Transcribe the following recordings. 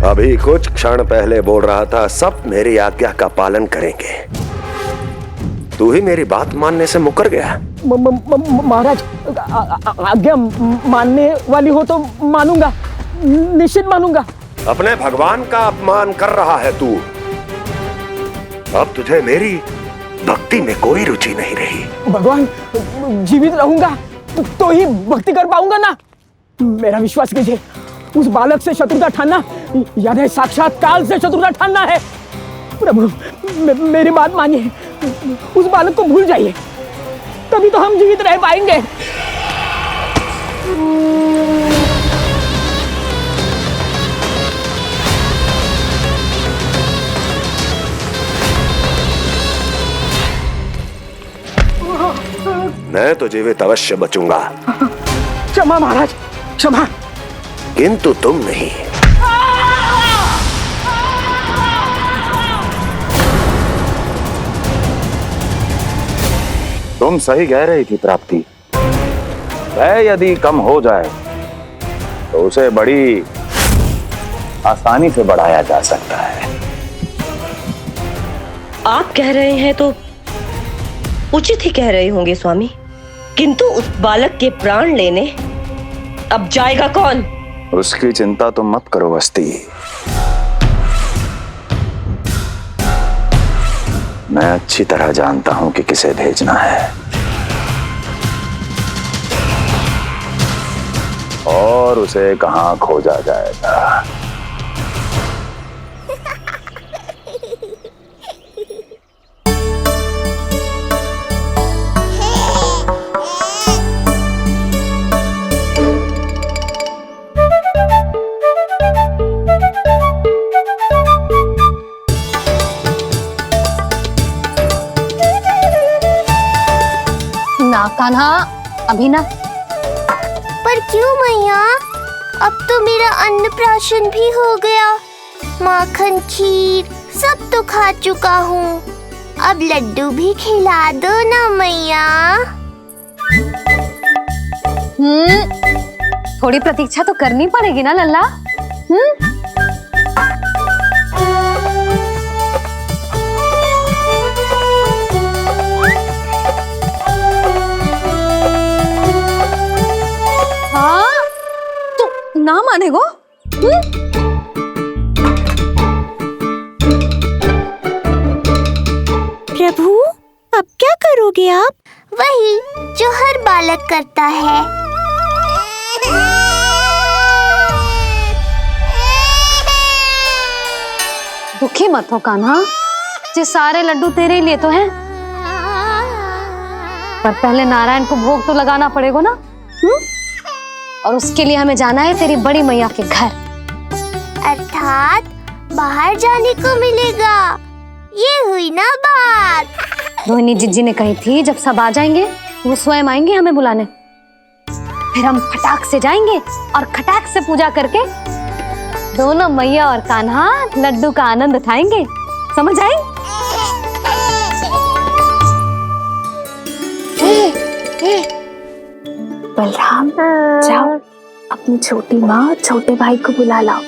अभी कुछ क्षण पहले बोल रहा था सब मेरी आज्ञा का पालन करेंगे। तू ही मेरी बात मानने से मुकर गया। महाराज, आज्ञा मानने वाली हो तो मानूंगा, निश्चित मानूंगा। अपने भगवान का अपमान कर रहा है तू। अब तुझे मेरी भक्ति में कोई रुचि नहीं रही। भगवान, जीवित रहूंगा तो ही भक्ति कर पाऊंगा ना। मेरा विश्वास कीजिए, उस बालक से शत्रुता ठानना यानी साक्षात काल से शत्रुता ठानना है। प्रभु, मेरी बात मानिए, उस बालक को भूल जाइए, तभी तो हम जीवित रह पाएंगे। मैं तो जीवित अवश्य बचूंगा। क्षमा महाराज, क्षमा। किंतु तुम नहीं। तुम सही कह रही थी प्राप्ति। वह यदि कम हो जाए तो उसे बड़ी आसानी से बढ़ाया जा सकता है। आप कह रहे हैं तो उचित ही कह रहे होंगे स्वामी, किंतु उस बालक के प्राण लेने अब जाएगा कौन? उसकी चिंता तो मत करो वस्ती। मैं अच्छी तरह जानता हूं कि किसे भेजना है और उसे कहां खोजा जाएगा। ना कान्हा, अभी ना। पर क्यों मैया? अब तो मेरा अन्नप्राशन भी हो गया, माखन खीर सब तो खा चुका हूँ। अब लड्डू भी खिला दो ना मैया। थोड़ी प्रतीक्षा तो करनी पड़ेगी ना लल्ला। ना मानेगो? प्रभु, अब क्या करोगे आप? वही जो हर बालक करता है। दुखी मत हो कान्हा, ये सारे लड्डू तेरे लिए तो हैं। पर पहले नारायण को भोग तो लगाना पड़ेगा ना। और उसके लिए हमें जाना है तेरी बड़ी मैया के घर। अर्थात बाहर जाने को मिलेगा, ये हुई ना बात। रोहिणी जिज्जी ने कही थी जब सब आ जाएंगे वो स्वयं आएंगे हमें बुलाने। फिर हम फटाक से जाएंगे और खटाक से पूजा करके दोनों मैया और कान्हा लड्डू का आनंद उठाएंगे। समझ आई? बलराम, जाओ अपनी छोटी माँ और छोटे भाई को बुला लाओ।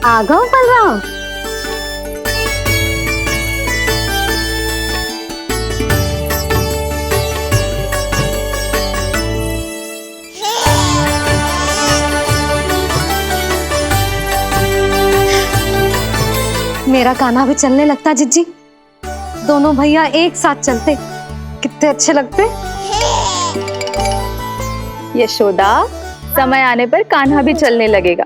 आ गओ बलराम। मेरा कान्हा भी चलने लगता जिज्जी। दोनों भैया एक साथ चलते कितने अच्छे लगते। यशोदा, समय आने पर कान्हा भी चलने लगेगा,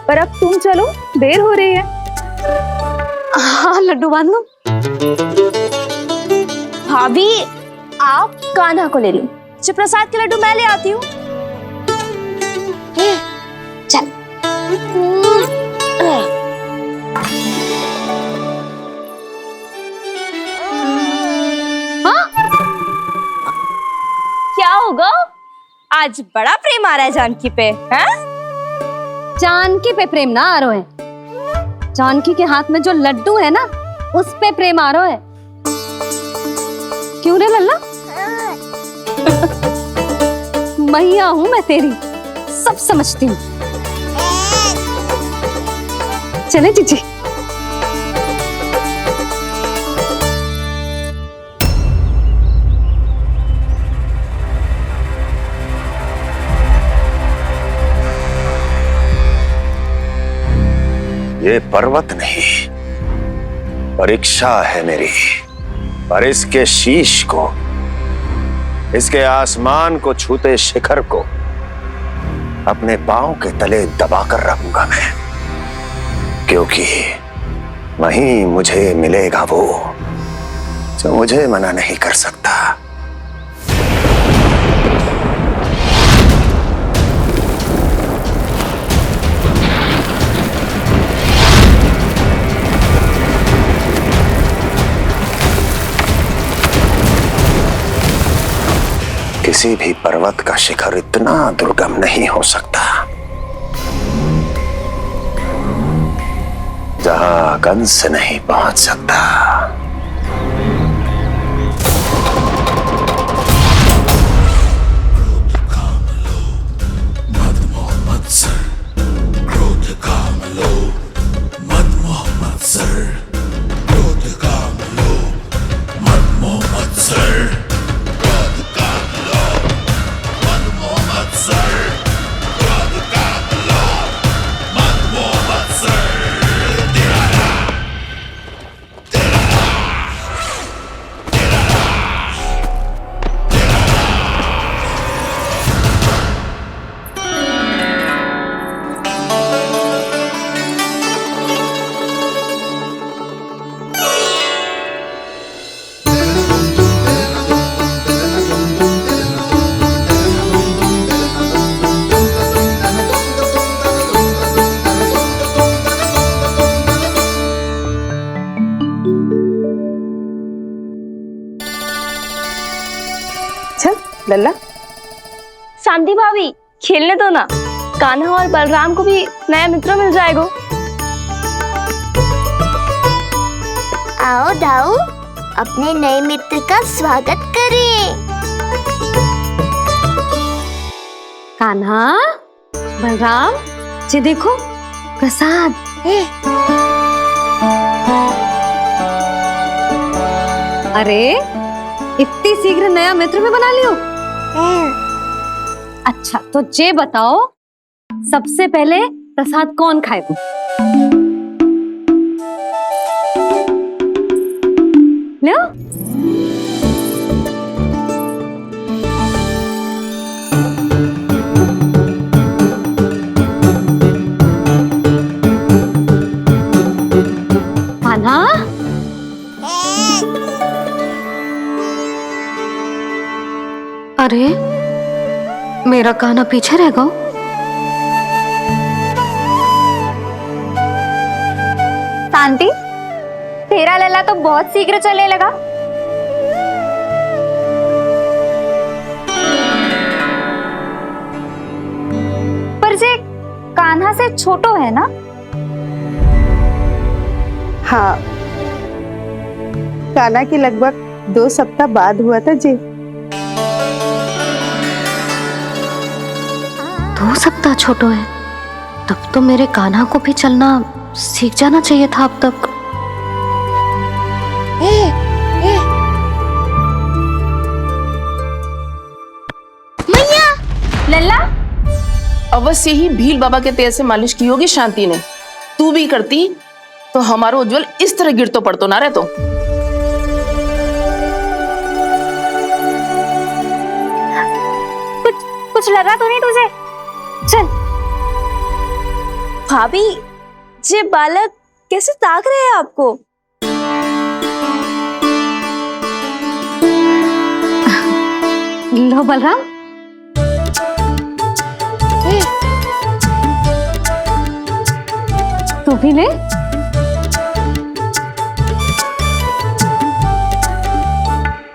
पर अब तुम चलो, देर हो रही है। हाँ, लड्डू बांध लो। भाभी, आप कान्हा को ले लो, प्रसाद के लड्डू मैं ले आती हूँ। चल। क्या होगा? आज बड़ा प्रेम आ रहा है जानकी पे, हैं? जानकी पे प्रेम ना आरो है। जानकी के हाथ में जो लड्डू है ना, उस पे प्रेम आरो है। क्यों रे लल्ला? मैया हूं मैं तेरी, सब समझती हूँ। चले जीजी। ये पर्वत नहीं, परीक्षा है मेरी। पर इसके शीश को, इसके आसमान को छूते शिखर को अपने पांव के तले दबाकर रखूंगा मैं, क्योंकि वहीं मुझे मिलेगा वो जो मुझे मना नहीं कर सकता। किसी भी पर्वत का शिखर इतना दुर्गम नहीं हो सकता जहां कंस नहीं पहुंच सकता। लल्ला, शांति भाभी, खेलने दो ना। कान्हा और बलराम को भी नया मित्र मिल जाएगा। आओ दाऊ, अपने नए मित्र का स्वागत करें। कान्हा, बलराम, ये देखो प्रसाद। अरे इतनी शीघ्र नया मित्र भी बना लियो? अच्छा तो ये बताओ, सबसे पहले प्रसाद कौन खाएगा? ले आओ। कान्हा, अरे मेरा कान्हा पीछे रहेगा। शांति, तेरा लल्ला तो बहुत शीघ्र चलने लगा। पर जे कान्हा से छोटो है ना? हाँ, कान्हा की लगभग 2 सप्ताह बाद हुआ था जी। 2 सप्ताह छोटो है, तब तो मेरे कान्हा को भी चलना सीख जाना चाहिए था अब तक। लल्ला, अवश्य ही भील बाबा के तेल से मालिश की होगी शांति ने। तू भी करती तो हमारा उज्जवल इस तरह गिर तो पड़तो ना रहे। तो कुछ लगा तो नहीं तुझे? चल। भाभी, ये बालक कैसे ताक रहे हैं आपको? लो बलराम। तू भी ले।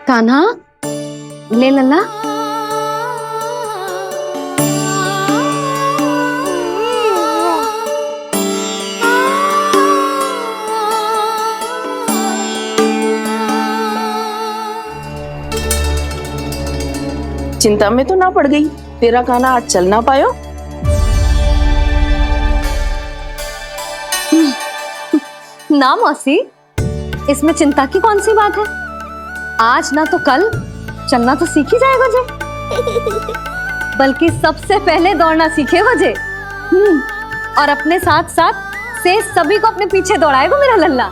कान्हा, ले लल्ला। चिंता में तो ना पड़ गई, तेरा कान्हा आज चल ना पायो। ना मौसी, इसमें चिंता की कौन सी बात है? आज ना तो कल चलना तो सीख ही जाएगा जे। बल्कि सबसे पहले दौड़ना सीखेगा जे। और अपने साथ साथ से सभी को अपने पीछे दौड़ाएगा मेरा लल्ला।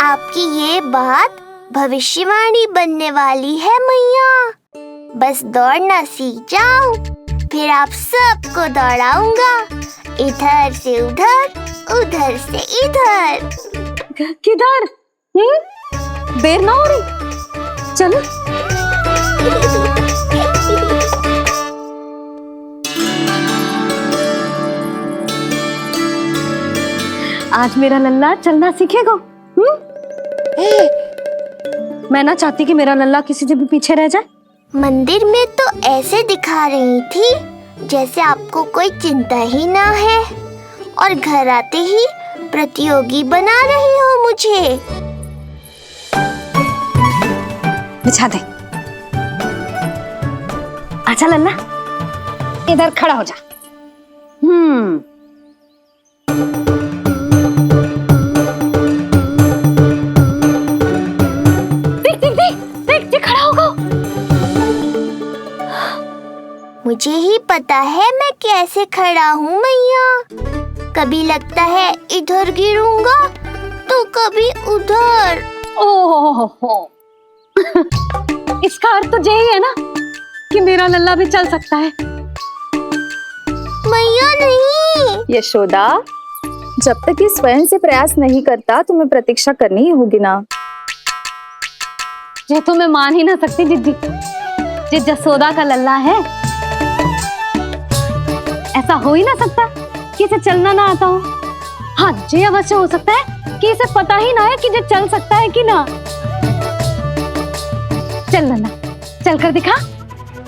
आपकी ये बात भविष्यवाणी बनने वाली है मैया। बस दौड़ना सीख जाऊं, फिर आप सबको दौड़ाऊंगा, इधर से उधर, उधर से इधर। किधर? देर ना हो रही, चलो। आज मेरा लल्ला चलना सीखेगा। मैं ना चाहती कि मेरा लल्ला किसी से भी पीछे रह जाए। मंदिर में तो ऐसे दिखा रही थी जैसे आपको कोई चिंता ही ना है, और घर आते ही प्रतियोगी बना रही हो मुझे। बिछा दे। अच्छा लल्ला, इधर खड़ा हो जा। देख खड़ा होगा। मुझे ही पता है मैं कैसे खड़ा हूँ मैया। कभी लगता है इधर गिरूंगा तो कभी उधर। ओह इसका अर्थ तो यही है ना कि मेरा लल्ला भी चल सकता है। मैया नहीं। यशोदा, जब तक ये स्वयं से प्रयास नहीं करता तुम्हें प्रतीक्षा करनी ही होगी ना। ये तो मैं मान ही ना सकती जिद्दी, जे जसोदा का लल्ला है। ऐसा हो ही ना सकता कि इसे चलना ना आता हो। हाँ, ये अवश्य हो सकता है कि इसे पता ही ना है कि ये चल सकता है कि ना। चल लल्ला, चल कर दिखा,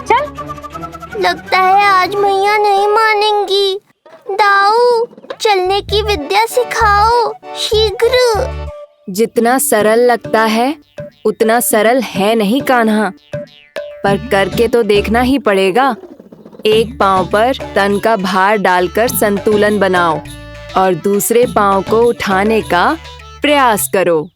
चल। लगता है आज मैया नहीं मानेंगी। दाऊ, चलने की विद्या सिखाओ शीघ्र। जितना सरल लगता है उतना सरल है नहीं कान्हा, पर करके तो देखना ही पड़ेगा। एक पांव पर तन का भार डालकर संतुलन बनाओ और दूसरे पांव को उठाने का प्रयास करो।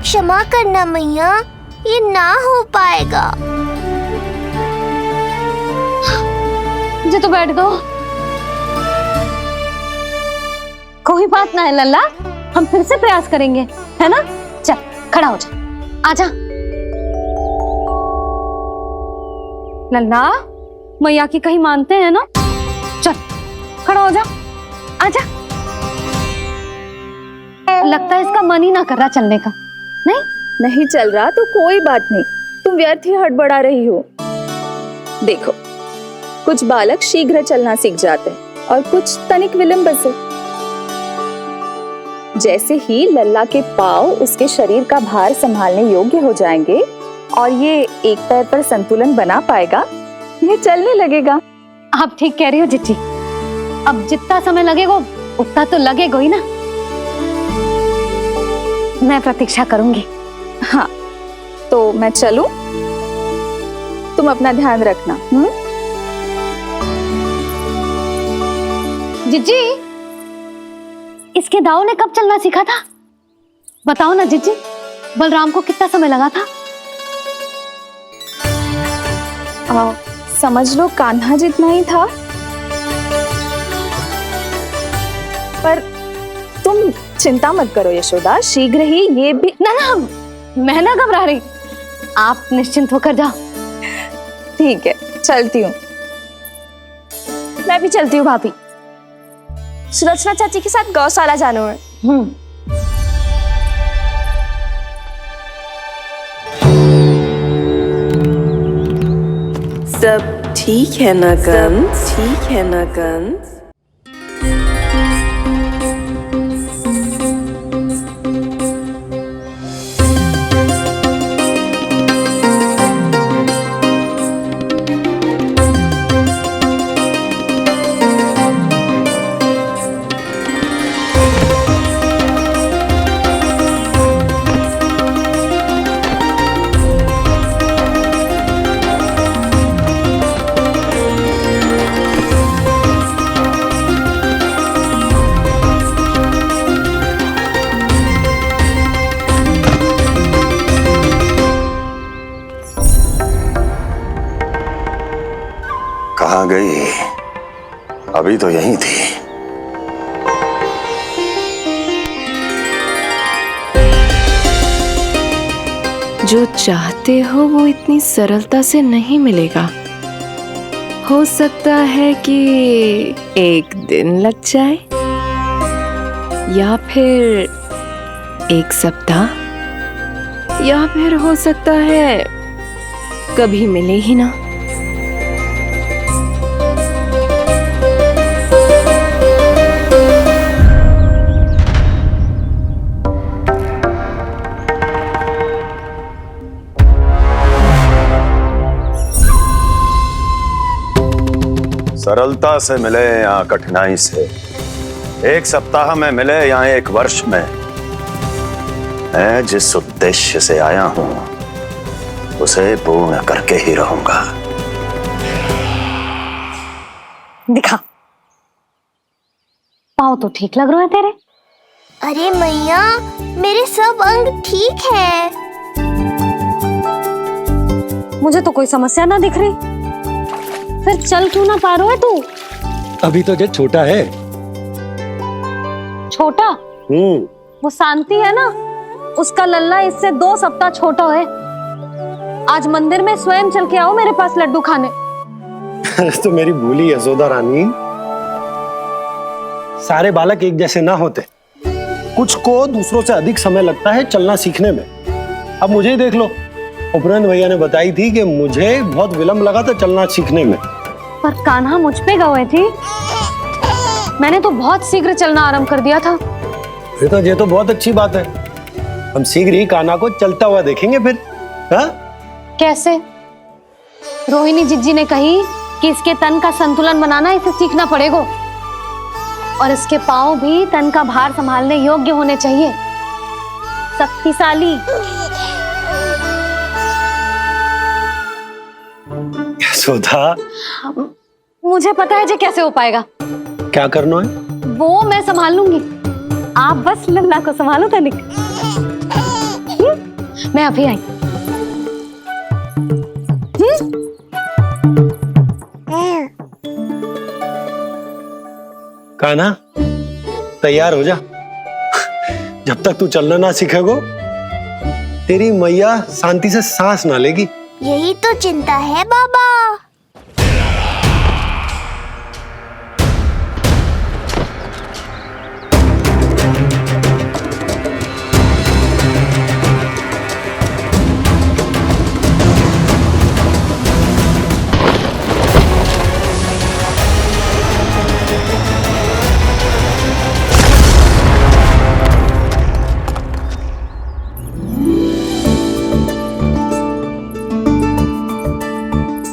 क्षमा करना मैया, ये ना हो पाएगा। मुझे तो बैठ दो। कोई बात ना है लल्ला, हम फिर से प्रयास करेंगे, है ना? चल खड़ा हो जा, आजा। लल्ला, मैया की कहीं मानते हैं ना? चल खड़ा हो जा, आजा। लगता है इसका मन ही ना कर रहा चलने का। नहीं चल रहा तो कोई बात नहीं, तुम व्यर्थ ही हड़बड़ा रही हो। देखो, कुछ बालक शीघ्र चलना सीख जाते हैं और कुछ तनिक विलंब से। जैसे ही लल्ला के पांव उसके शरीर का भार संभालने योग्य हो जाएंगे और ये एक पैर पर संतुलन बना पाएगा, ये चलने लगेगा। आप ठीक कह रही हो जिज्जी। अब जितना समय लगेगा उतना तो लगेगा ही ना। मैं प्रतीक्षा करूंगी। हाँ, तो मैं चलूं? तुम अपना ध्यान रखना। जिज्जी, इसके दाऊ ने कब चलना सीखा था? बताओ ना जिज्जी, बलराम को कितना समय लगा था? समझ लो कान्हा जितना ही था। पर तुम चिंता मत करो यशोदा, शीघ्र ही ये भी। ना, मैं ना घबरा रही, आप निश्चिंत होकर जाओ। ठीक है, चलती हूँ। मैं भी चलती हूँ भाभी। सुलोचना चाची के साथ गौशाला जाना है। सब ठीक है ना कंस? ठीक है ना कंस? कहाँ गई? अभी तो यहीं थी। जो चाहते हो वो इतनी सरलता से नहीं मिलेगा। हो सकता है कि एक दिन लग जाए या फिर एक सप्ताह, या फिर हो सकता है कभी मिले ही ना। सरलता से मिले या कठिनाई से, एक सप्ताह में मिले या एक वर्ष में, मैं जिस उद्देश्य से आया हूं उसे पूर्ण करके ही रहूंगा। दिखा, पाँव तो ठीक लग रहा है तेरे। अरे मैया, मेरे सब अंग ठीक है। मुझे तो कोई समस्या ना दिख रही। फिर चल क्यों ना पा रहा है तू? अभी तो जो छोटा है। छोटा? वो शांति है ना, उसका लल्ला इससे 2 सप्ताह छोटा है। आज मंदिर में स्वयं चल के आओ मेरे पास लड्डू खाने। तो मेरी भूली यशोदा रानी, सारे बालक एक जैसे ना होते। कुछ को दूसरों से अधिक समय लगता है चलना सीखने में। अब मुझे ही देख लो, उपरांत भैया ने बताई थी कि मुझे बहुत विलंब लगा था चलना सीखने में। पर कान्हा मुझ पे गए थी। मैंने तो बहुत शीघ्र चलना आरंभ कर दिया था। ये तो बहुत अच्छी बात है। हम शीघ्र ही कान्हा को चलता हुआ देखेंगे फिर। हा? कैसे? रोहिणी जिज्जी ने कही कि इसके तन का संतुलन बनाना इसे सीखना पड़ेगा, और इसके पांव भी तन का भार संभालने योग्य होने चाहिए, शक्तिशाली। यशोदा, मुझे पता है जे कैसे हो पाएगा। क्या करना है? वो मैं संभाल लूंगी। आप बस लल्ला को संभालो तनिक। मैं अभी आई। कान्हा, तैयार हो जा। जब तक तू चलना ना सीखेगो, तेरी मैया शांति से सांस ना लेगी। यही तो चिंता है बाबा।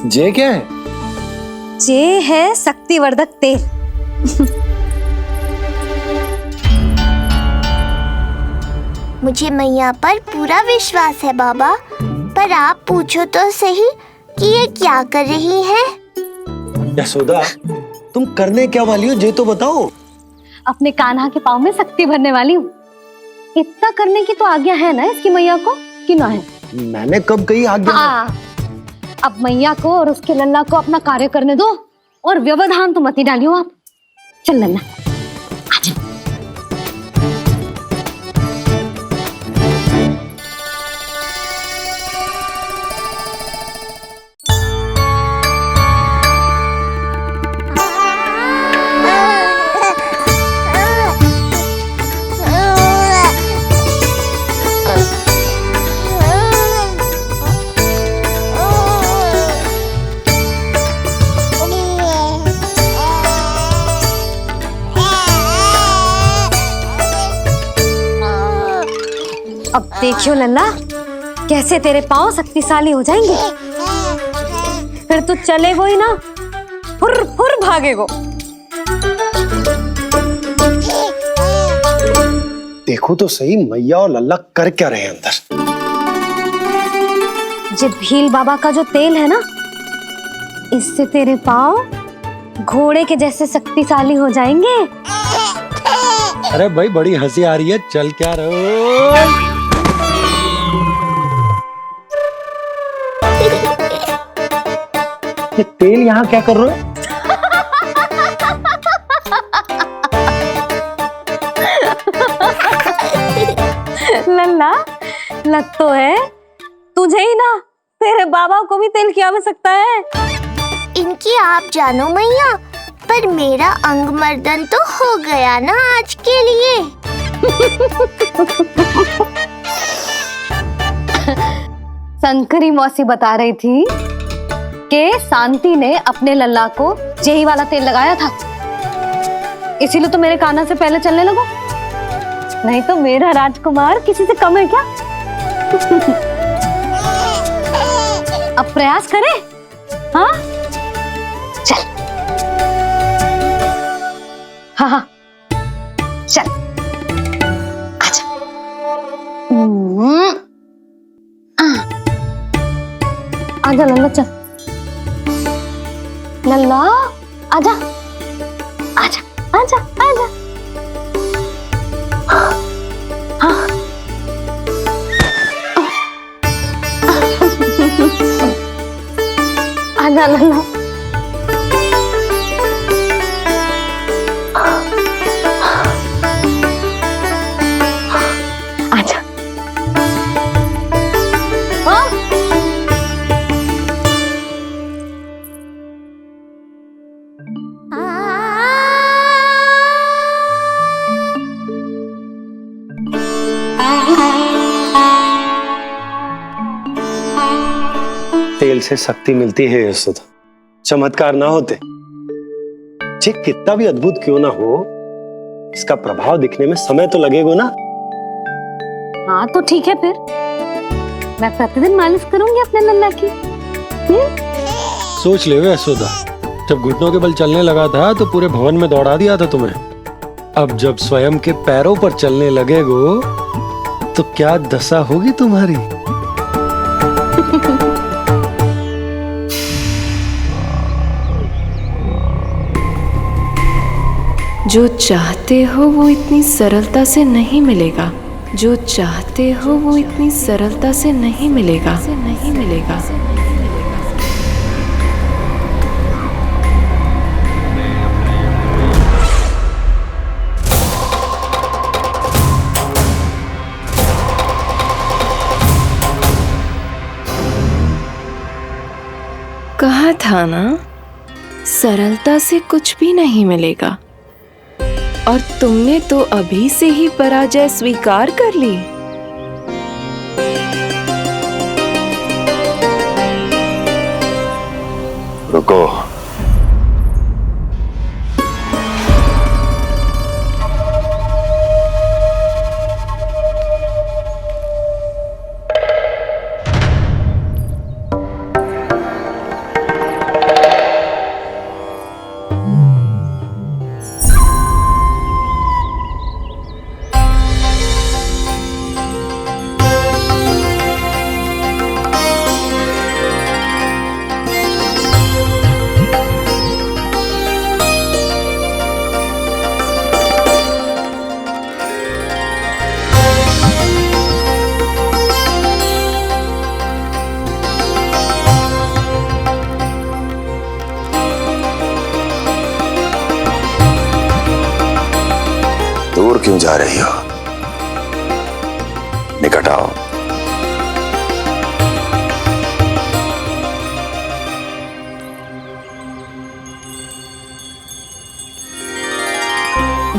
जे क्या है? जे है शक्तिवर्धक तेल। मुझे मैया पर पूरा विश्वास है बाबा, पर आप पूछो तो सही कि ये क्या कर रही है। यशोदा, तुम करने क्या वाली हो जे तो बताओ। अपने कान्हा के पाँव में शक्ति भरने वाली हूँ। इतना करने की तो आज्ञा है ना इसकी मैया को, कि ना है? मैंने कब कही आज्ञा? हाँ, अब मैया को और उसके लल्ला को अपना कार्य करने दो, और व्यवधान तो मत ही डालियो आप। चल लल्ला, आजा। अब देखियो लल्ला, कैसे तेरे पांव शक्तिशाली हो जाएंगे। फिर तू चलेगो ही ना, फुर फुर भागेगो। देखो तो सही, मैया और लल्ला कर क्या रहे हैं अंदर। जो भील बाबा का जो तेल है ना, इससे तेरे पांव घोड़े के जैसे शक्तिशाली हो जाएंगे। अरे भाई, बड़ी हंसी आ रही है, चल क्या रहो। ये तेल यहाँ क्या कर रहे हो? लग तो है तुझे ही ना, तेरे बाबा को भी तेल की आवश्यकता है। इनकी आप जानो मैया, पर मेरा अंग मर्दन तो हो गया ना आज के लिए। शंकरी मौसी बता रही थी कि शांति ने अपने लल्ला को यही वाला तेल लगाया था, इसीलिए तो मेरे कान्हा से पहले चलने लगो, नहीं तो मेरा राजकुमार किसी से कम है क्या? अब प्रयास करें, हाँ चल, हाँ हाँ चल, आजा। आजा लल्ला, चल लल्ला, आजा आजा आजा आजा। हाँ आजा लल्ला। आजा। हाँ तेल से शक्ति मिलती है यशोदा, चमत्कार ना होते, जे कितना भी अद्भुत क्यों ना हो, इसका प्रभाव दिखने में समय तो लगेगा ना। हाँ तो ठीक है, फिर मैं प्रतिदिन मालिश करूंगी अपने लल्ला की। सोच ले यशोदा, जब घुटनों के बल चलने लगा था तो पूरे भवन में दौड़ा दिया था तुम्हें, अब जब स्वयं के पैरों पर चलने लगेगो तो क्या दशा होगी तुम्हारी। जो चाहते हो वो इतनी सरलता से नहीं मिलेगा, जो चाहते हो वो इतनी सरलता से नहीं मिलेगा, नहीं मिलेगा। कहा था ना, सरलता से कुछ भी नहीं मिलेगा, और तुमने तो अभी से ही पराजय स्वीकार कर ली। रुको, दूर क्यों जा रही हो? निकट आओ।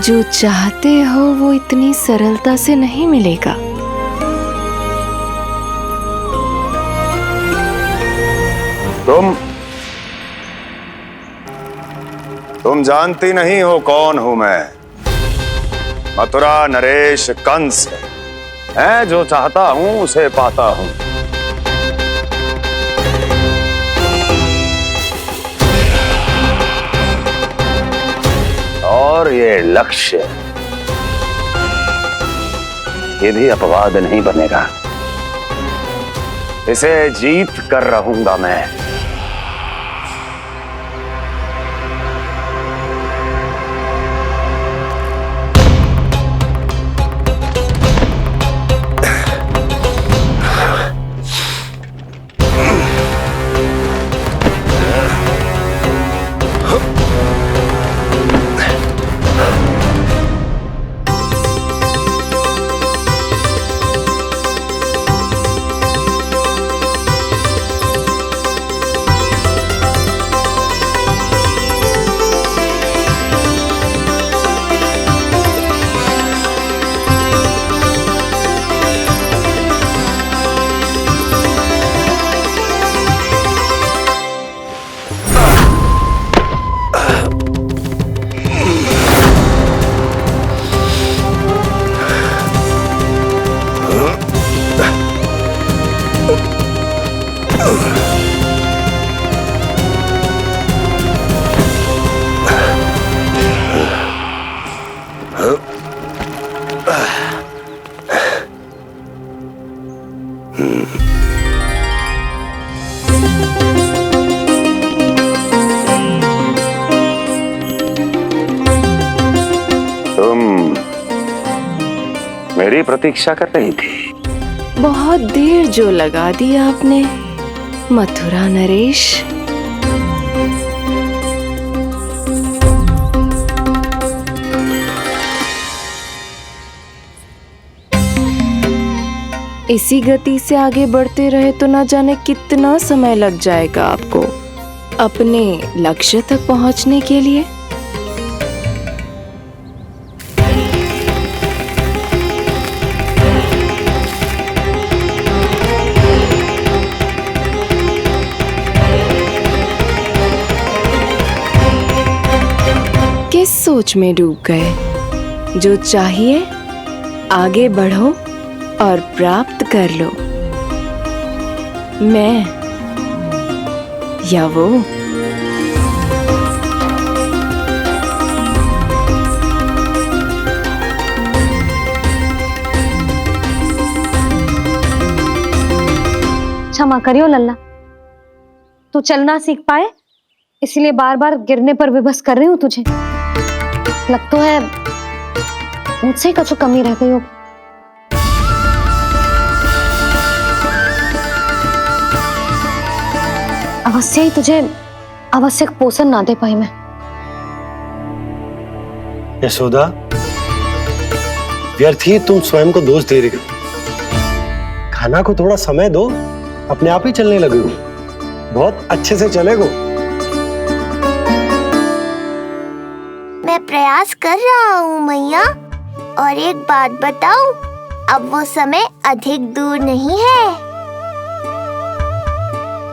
जो चाहते हो वो इतनी सरलता से नहीं मिलेगा। तुम जानती नहीं हो कौन हूं मैं। मथुरा नरेश कंस है, जो चाहता हूं उसे पाता हूं। और ये लक्ष्य, ये भी अपवाद नहीं बनेगा। इसे जीत कर रहूंगा मैं। मेरी प्रतीक्षा कर रही थी। बहुत देर जो लगा दी आपने मथुरा नरेश। इसी गति से आगे बढ़ते रहे तो ना जाने कितना समय लग जाएगा आपको अपने लक्ष्य तक पहुंचने के लिए। किस सोच में डूब गए? जो चाहिए आगे बढ़ो और प्राप्त कर लो। मैं या वो? क्षमा करियो लल्ला, तू चलना सीख पाए इसलिए बार बार गिरने पर विवश कर रही हूँ तुझे। लगता है मुझसे कुछ कमी रह गई हो। अवश्य ही तुझे आवश्यक पोषण ना दे पाई मैं। यशोदा, व्यर्थ ही तुम स्वयं को दोष दे रही हो। खाना को थोड़ा समय दो, अपने आप ही चलने लगेगो, बहुत अच्छे से चलेगो। मैं प्रयास कर रहा हूँ मैया, और एक बात बताऊं, अब वो समय अधिक दूर नहीं है।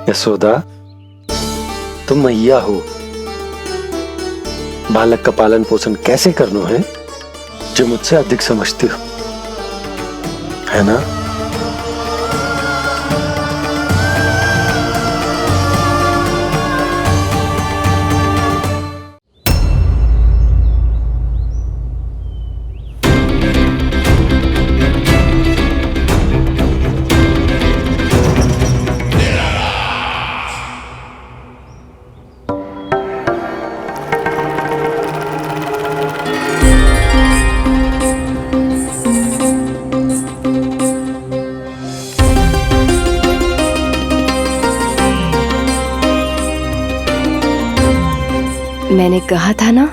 यशोदा, तुम मैया हो, बालक का पालन पोषण कैसे करना है जो मुझसे अधिक समझती हो, है ना? मैंने कहा था ना,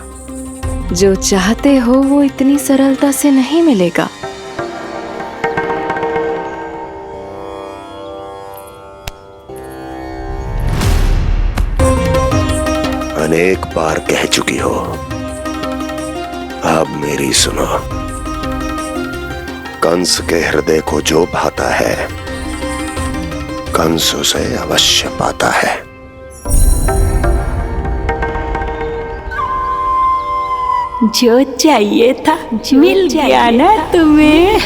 जो चाहते हो वो इतनी सरलता से नहीं मिलेगा। अनेक बार कह चुकी हो, अब मेरी सुनो। कंस के हृदय को जो भाता है, कंस उसे अवश्य पाता है। जो चाहिए था मिल गया ना तुम्हें।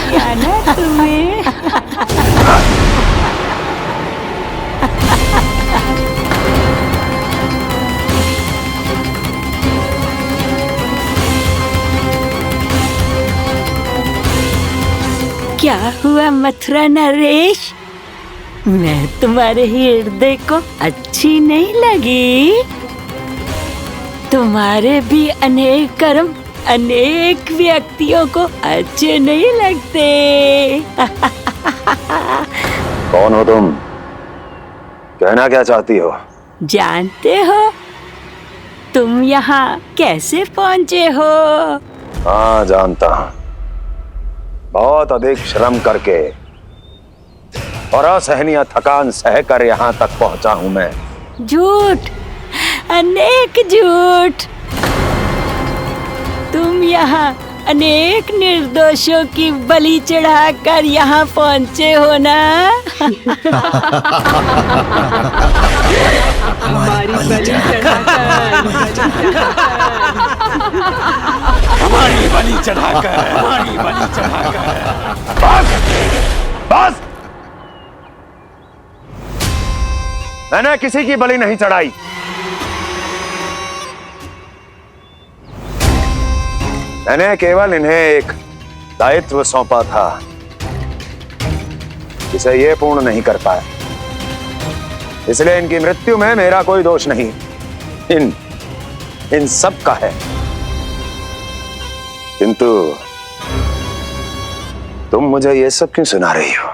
क्या हुआ मथुरा नरेश, मैं तुम्हारे हृदय को अच्छी नहीं लगी? तुम्हारे भी अनेक कर्म अनेक व्यक्तियों को अच्छे नहीं लगते। कौन हो तुम? कहना क्या चाहती हो? जानते हो तुम यहाँ कैसे पहुँचे हो? हाँ, जानता हूँ। बहुत अधिक श्रम करके और असहनीय थकान सहकर यहाँ तक पहुँचा हूँ मैं। झूठ, अनेक झूठ। तुम यहाँ अनेक निर्दोषों की बलि चढ़ाकर यहाँ पहुँचे हो ना? हमारी बलि चढ़ाकर, हमारी बलि चढ़ाकर। बस! मैंने किसी की बलि नहीं चढ़ाई। मैंने केवल इन्हें एक दायित्व सौंपा था जिसे ये पूर्ण नहीं कर पाया, इसलिए इनकी मृत्यु में मेरा कोई दोष नहीं, इन सब का है। किंतु तुम मुझे ये सब क्यों सुना रही हो?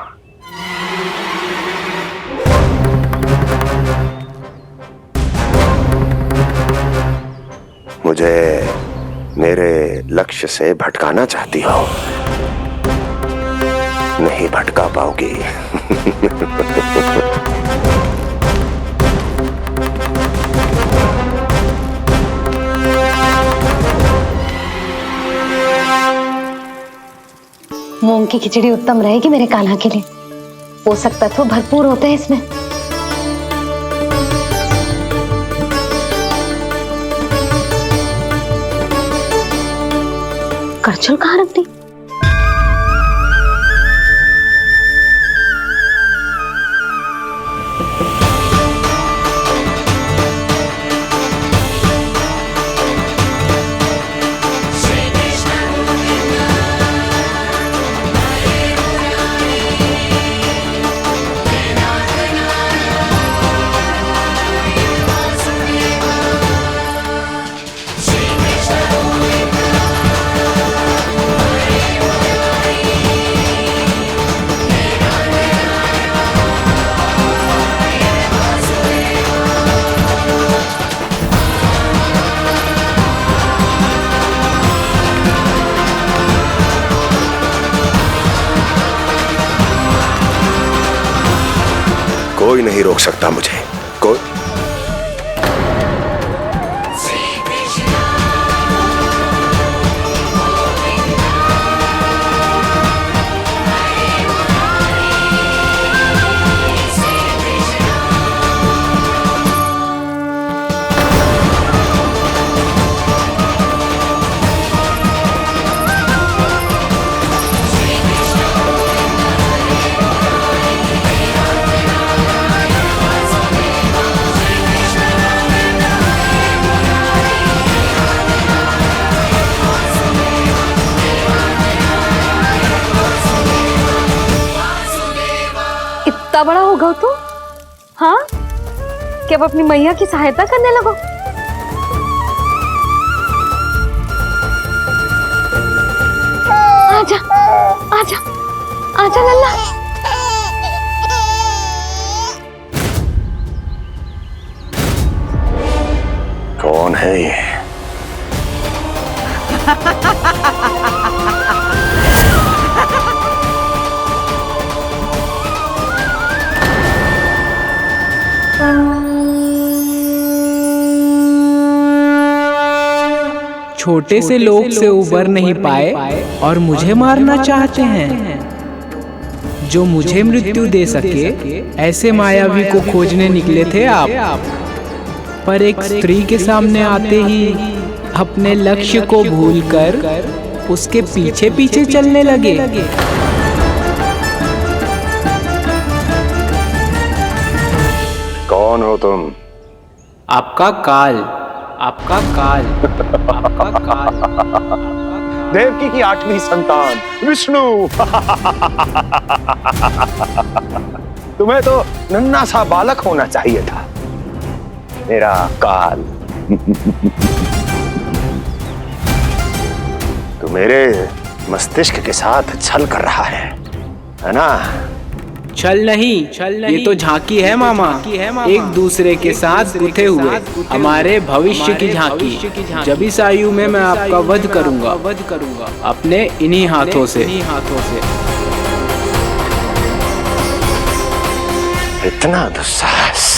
मुझे मेरे लक्ष्य से भटकाना चाहती हो? नहीं भटका पाओगी। मूंग की खिचड़ी उत्तम रहेगी मेरे कान्हा के लिए। पोषक तत्व भरपूर होते हैं इसमें। करछुल कहाँ रख दी? कोई नहीं रोक सकता मुझे। कोई इतना बड़ा हो गया तू? हाँ, कि अब अपनी मैया की सहायता करने लगो। आजा, आजा, आजा लल्ला। कौन है ये? छोटे से लोग से उबर नहीं पाए और मुझे मारना चाहते हैं। जो मुझे मृत्यु दे सके ऐसे मायावी को खोजने निकले थे आप, पर एक स्त्री के सामने आते ही अपने लक्ष्य को भूलकर उसके पीछे पीछे चलने लगे। कौन हो तुम? आपका काल, आपका काल, आपका काल। देवकी की 8वीं संतान विष्णु। तुम्हें तो नन्हा सा बालक होना चाहिए था। मेरा काल। तो मेरे मस्तिष्क के साथ छल कर रहा है ना? छल नहीं, ये तो झांकी है मामा। एक दूसरे के साथ गुथे हुए हमारे भविष्य की झांकी। जब इस आयु में मैं आपका वध करूंगा अपने इन्हीं हाथों से। इतना दुस्साहस!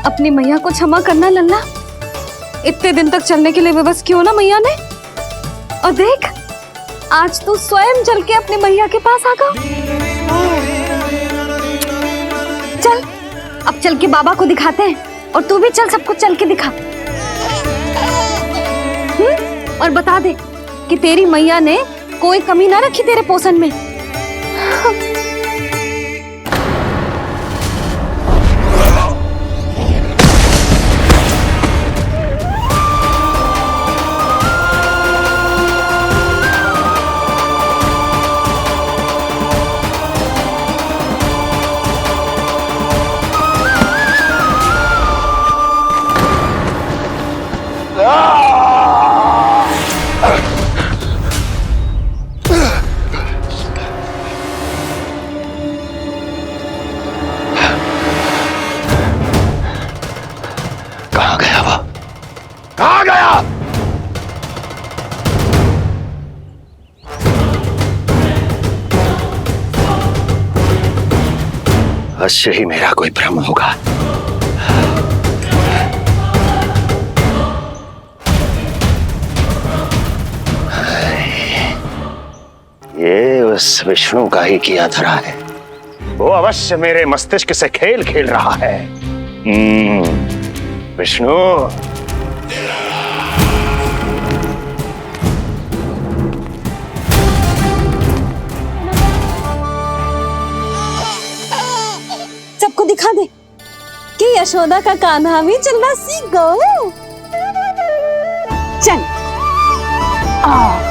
अपनी मैया को क्षमा करना लल्ला। इतने दिन तक चलने के लिए विवश क्यों ना मैया ने। और देख, आज तू स्वयं चल के अपनी मैया के पास आ गया। चल, अब चल के बाबा को दिखाते हैं और तू भी चल, सबको चल के दिखा। और बता दे कि तेरी मैया ने कोई कमी ना रखी तेरे पोषण में। कहाँ गया वो? कहाँ गया? अवश्य ही मेरा कोई भ्रम होगा। ये उस विष्णु का ही किया धरा है। वो अवश्य मेरे मस्तिष्क से खेल खेल रहा है। विष्णु, सबको दिखा दे कि यशोदा का कान्हा भी चलना सीख गो। चल आ।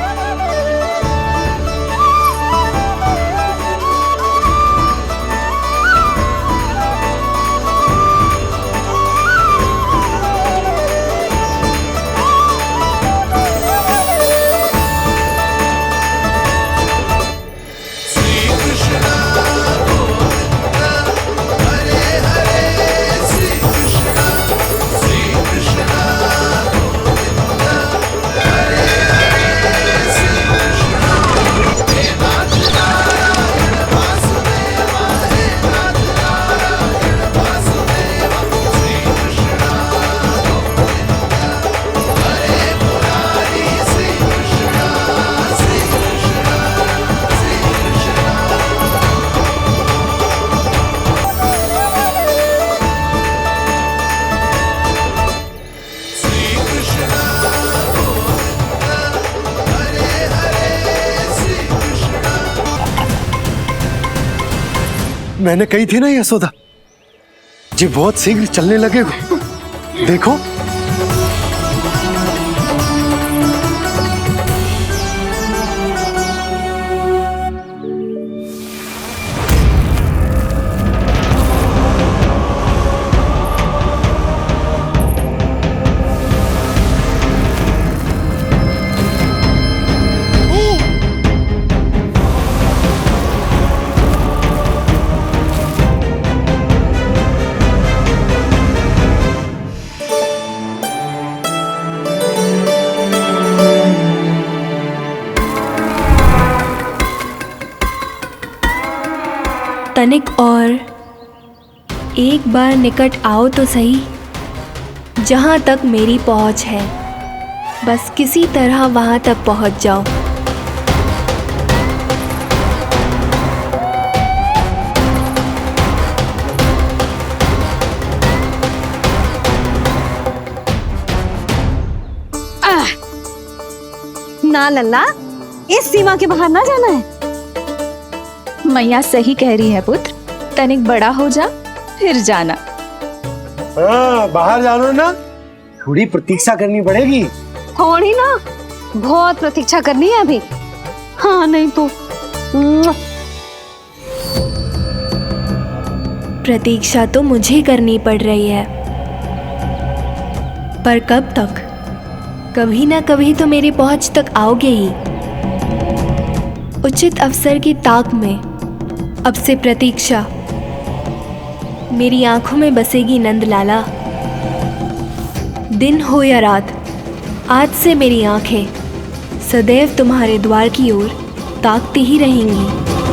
मैंने कही थी ना यशोदा जी, बहुत शीघ्र चलने लगेगा। देखो तनिक और एक बार निकट आओ तो सही, जहाँ तक मेरी पहुँच है, बस किसी तरह वहाँ तक पहुँच जाओ। ना लल्ला, इस सीमा के बाहर ना जाना है। मैया सही कह रही है पुत्र, तनिक बड़ा हो जा फिर जाना। हाँ, बाहर जानो ना, थोड़ी प्रतीक्षा करनी पड़ेगी। थोड़ी ना, बहुत प्रतीक्षा करनी है अभी। हाँ नहीं तो प्रतीक्षा तो मुझे करनी पड़ रही है, पर कब तक? कभी ना कभी तो मेरी पहुंच तक आओगे ही। उचित अवसर की ताक में अब से प्रतीक्षा। मेरी आंखों में बसेगी नंदलाला। दिन हो या रात, आज से मेरी आंखें सदैव तुम्हारे द्वार की ओर ताकती ही रहेंगी।